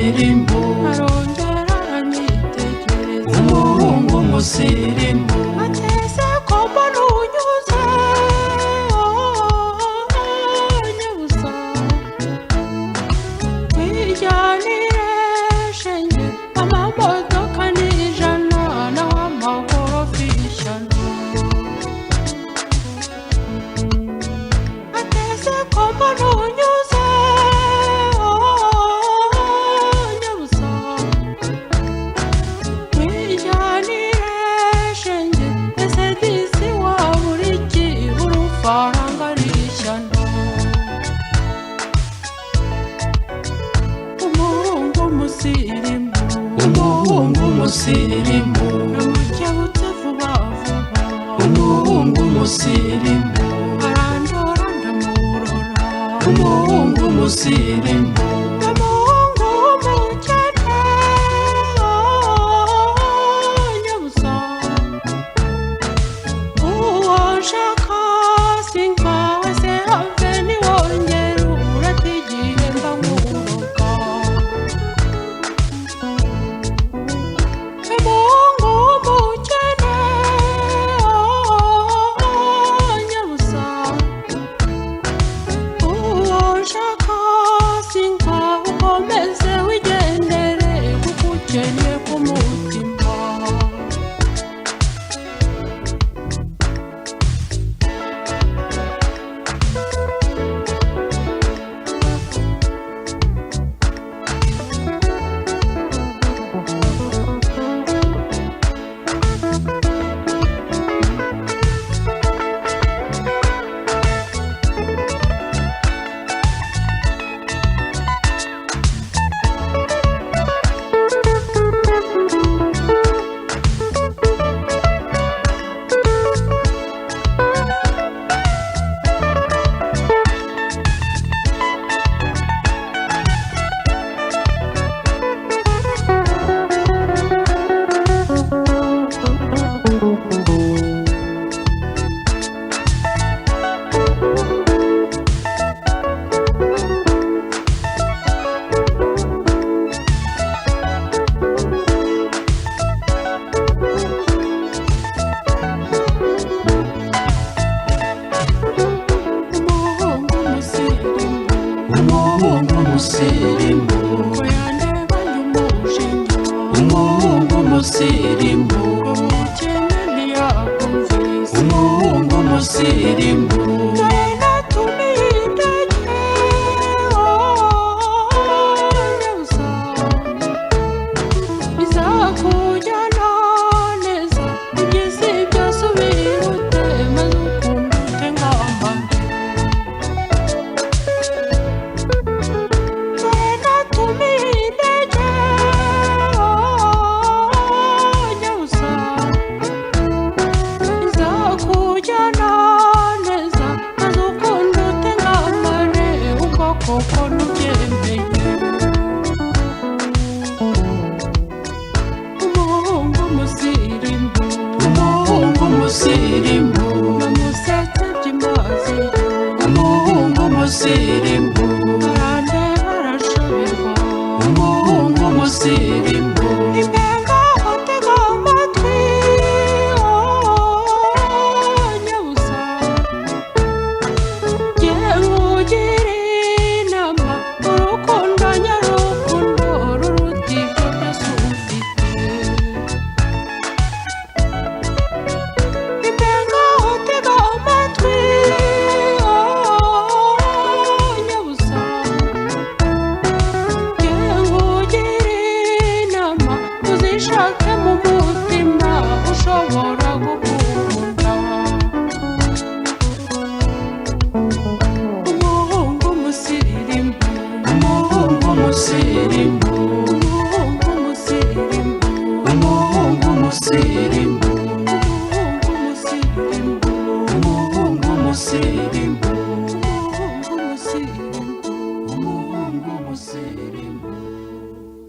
umusirimu, arongera aranyitegereza, umuhungu umusirimu, ateze ko mbona unyuze nyabusa, wijyanire shenge amamodoka n'ijana naho amahoro fishyano, ateze ko mbona unyuze nyabusa, wijyanire shenge ese disi wabura iki urufaranga rishyano, umuhungu umusirimu, umuhungu umusirimu, namukebutse vuba vuba, umuhungu umusirimu, arandora ndamurora, umuhungu umusirimu, umuhungu w'umukene nyabusa, uwo nshaka si nkawe se have niwongere urate igihe mba nkuroga, umuhungu w'umukene nyabusa, uwo nshaka si nkawe ukomeze wigendere kuko ukennye ku mutima, umuhungu umusirimu, umuhungu umusirimu, ngo yandebanye umujinya, umuhungu umusirimu, umukene ntiyakumvise, umuhungu umusirimu, dore natumiye indege nyabusa, izakujyana neza, iby'isi byose ubirute maze ukumva ute ngamba mbere, dore natumiye indege nyabusa, izakujyana neza maze ukumva ute ngambare ubwo koko nubyemeye, umuhungu umusirimu, umuhungu umusirimu, namusetse byimazeyo, umuhungu umusirimu, arandeba arashoberwa, umuhungu umusirimu, impenga utega amatwi nyabusa, jye nkugira inama, urukundo nyarukundo ruruta ibyo byose ufite, impenga utega amatwi nyabusa, jye nkugira inama, uzishake mu mutima ushobora gukunda, umuhungu umusirimu, umuhungu umusirimu, umuhungu umusirimu, umuhungu umusirimu, umuhungu umusirimu, umuhungu umusirimu.